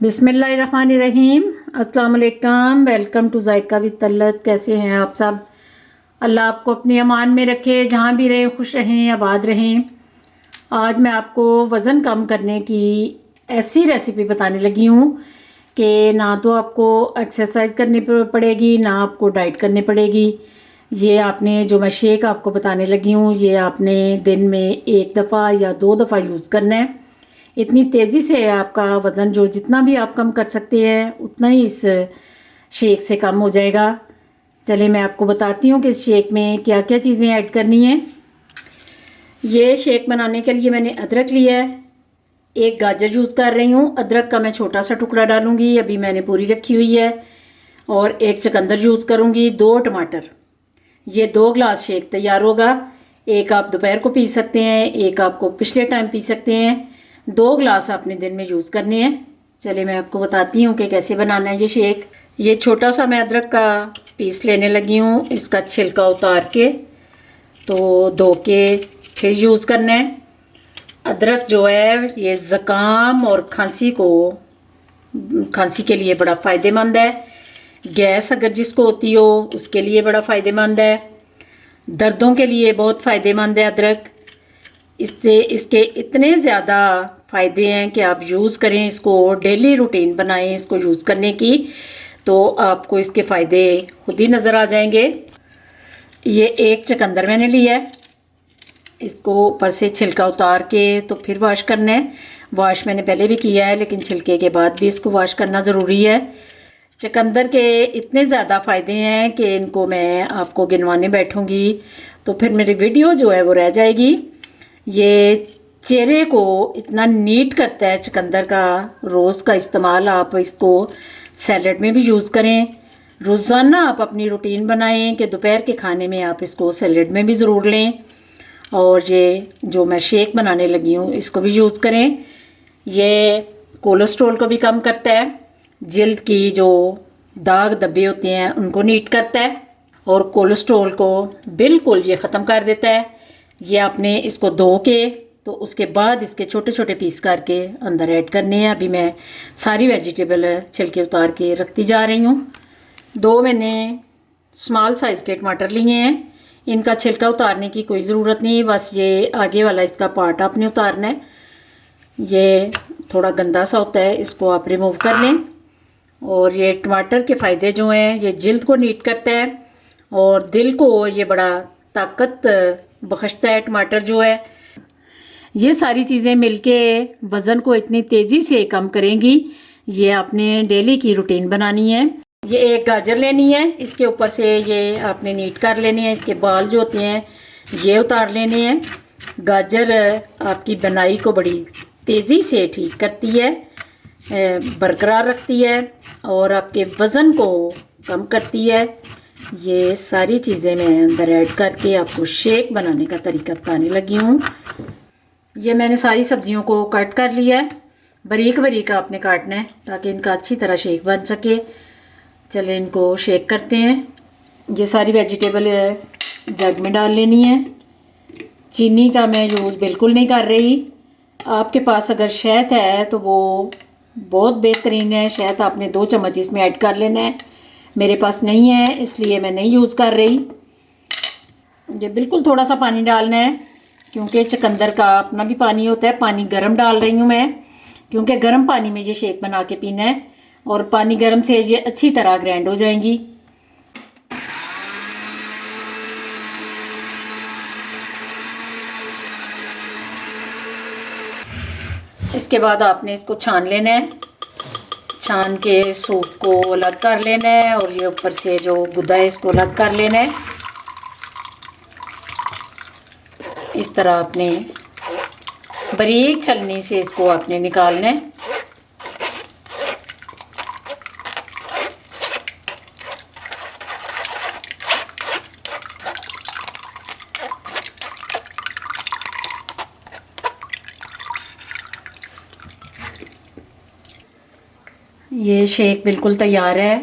बिस्मिल्लाहिर्रहमानिर्रहीम। अस्सलाम वालेकुम। Welcome to Zaika with Talat. कैसे हैं आप सब? अल्लाह आपको अपनी अमान में रखे, जहाँ भी रहें खुश रहें, आबाद रहें। आज मैं आपको वज़न कम करने की ऐसी रेसिपी बताने लगी हूँ कि ना तो आपको एक्सरसाइज करनी पड़ेगी, ना आपको डाइट करनी पड़ेगी। ये आपने जो मैं शेक आपको बताने लगी हूँ, ये आपने दिन में एक दफ़ा या 2 दफ़ा यूज़ करना है। इतनी तेज़ी से आपका वज़न जो जितना भी आप कम कर सकते हैं उतना ही इस शेक से कम हो जाएगा। चलिए मैं आपको बताती हूँ कि इस शेक में क्या क्या चीज़ें ऐड करनी है। ये शेक बनाने के लिए मैंने अदरक लिया है, एक गाजर यूज़ कर रही हूँ। अदरक का मैं छोटा सा टुकड़ा डालूँगी, अभी मैंने पूरी रखी हुई है। और एक चुकंदर यूज़ करूँगी, 2 टमाटर। ये 2 गिलास शेक तैयार होगा। एक आप दोपहर को पी सकते हैं, एक आपको पिछले टाइम पी सकते हैं। 2 गिलास आपने दिन में यूज़ करने हैं। चलिए मैं आपको बताती हूँ कि कैसे बनाना है ये शेक। ये छोटा सा मैं अदरक का पीस लेने लगी हूँ। इसका छिलका उतार के तो धो के फिर यूज़ करना है। अदरक जो है ये ज़ुकाम और खांसी के लिए बड़ा फ़ायदेमंद है। गैस अगर जिसको होती हो उसके लिए बड़ा फ़ायदेमंद है। दर्दों के लिए बहुत फ़ायदेमंद है अदरक। इससे इसके इतने ज़्यादा फ़ायदे हैं कि आप यूज़ करें इसको, डेली रूटीन बनाएं इसको यूज़ करने की, तो आपको इसके फ़ायदे खुद ही नज़र आ जाएंगे। ये एक चुकंदर मैंने लिया है, इसको ऊपर से छिलका उतार के तो फिर वॉश करना है। वॉश मैंने पहले भी किया है, लेकिन छिलके के बाद भी इसको वॉश करना ज़रूरी है। चुकंदर के इतने ज़्यादा फ़ायदे हैं कि इनको मैं आपको गिनवाने बैठूंगी तो फिर मेरी वीडियो जो है वो रह जाएगी। ये चेहरे को इतना नीट करता है चुकंदर का रोज़ का इस्तेमाल। आप इसको सैलड में भी यूज़ करें। रोज़ाना आप अपनी रूटीन बनाएं कि दोपहर के खाने में आप इसको सैलड में भी ज़रूर लें। और ये जो मैं शेक बनाने लगी हूँ इसको भी यूज़ करें। ये कोलेस्ट्रॉल को भी कम करता है, जल्द की जो दाग धब्बे होते हैं उनको नीट करता है और कोलेस्ट्रॉल को बिल्कुल ये ख़त्म कर देता है। ये आपने इसको धो के तो उसके बाद इसके छोटे छोटे पीस करके अंदर ऐड करने हैं। अभी मैं सारी वेजिटेबल छिलके उतार के रखती जा रही हूँ। 2 मैंने स्मॉल साइज़ के टमाटर लिए हैं। इनका छिलका उतारने की कोई ज़रूरत नहीं, बस ये आगे वाला इसका पार्ट आपने उतारना है। ये थोड़ा गंदा सा होता है, इसको आप रिमूव कर लें। और ये टमाटर के फ़ायदे जो हैं, ये जल्द को नीट करता है और दिल को ये बड़ा ताकत बख्शता है टमाटर जो है। ये सारी चीज़ें मिलके वज़न को इतनी तेज़ी से कम करेंगी। ये आपने डेली की रूटीन बनानी है। ये एक गाजर लेनी है, इसके ऊपर से ये आपने नीट कर लेने हैं। इसके बाल जो होते हैं ये उतार लेने हैं। गाजर आपकी बनाई को बड़ी तेज़ी से ठीक करती है, बरकरार रखती है और आपके वज़न को कम करती है। ये सारी चीज़ें मैं अंदर ऐड करके आपको शेक बनाने का तरीका बताने लगी हूँ। ये मैंने सारी सब्जियों को कट कर लिया है, बारीक बारीक आपने काटना है ताकि इनका अच्छी तरह शेक बन सके। चलें इनको शेक करते हैं। ये सारी वेजिटेबल जग में डाल लेनी है। चीनी का मैं यूज़ बिल्कुल नहीं कर रही। आपके पास अगर शहद है तो वो बहुत बेहतरीन है। शहद आपने 2 चम्मच इसमें ऐड कर लेना है। मेरे पास नहीं है इसलिए मैं नहीं यूज़ कर रही। ये बिल्कुल थोड़ा सा पानी डालना है क्योंकि चुकंदर का अपना भी पानी होता है। पानी गर्म डाल रही हूँ मैं क्योंकि गर्म पानी में ये शेक बना के पीना है और पानी गर्म से ये अच्छी तरह ग्राइंड हो जाएंगी। इसके बाद आपने इसको छान लेना है। छान के सूप को अलग कर लेना है और ये ऊपर से जो गुदा है इसको अलग कर लेना है। इस तरह आपने बारीक छलनी से इसको आपने निकालना है। ये शेक बिल्कुल तैयार है।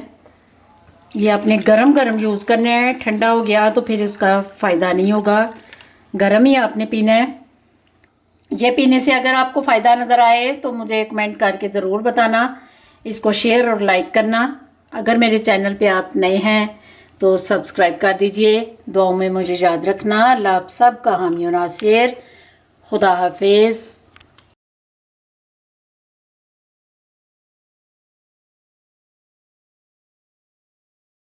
ये आपने गरम गरम यूज़ करना है, ठंडा हो गया तो फिर उसका फ़ायदा नहीं होगा। गरम ही आपने पीना है। ये पीने से अगर आपको फ़ायदा नज़र आए तो मुझे कमेंट करके ज़रूर बताना इसको शेयर और लाइक करना। अगर मेरे चैनल पे आप नए हैं तो सब्सक्राइब कर दीजिए। दुआओं में मुझे याद रखना। अल्लाह आप सब का हामी और नासिर। खुदा हाफिज़।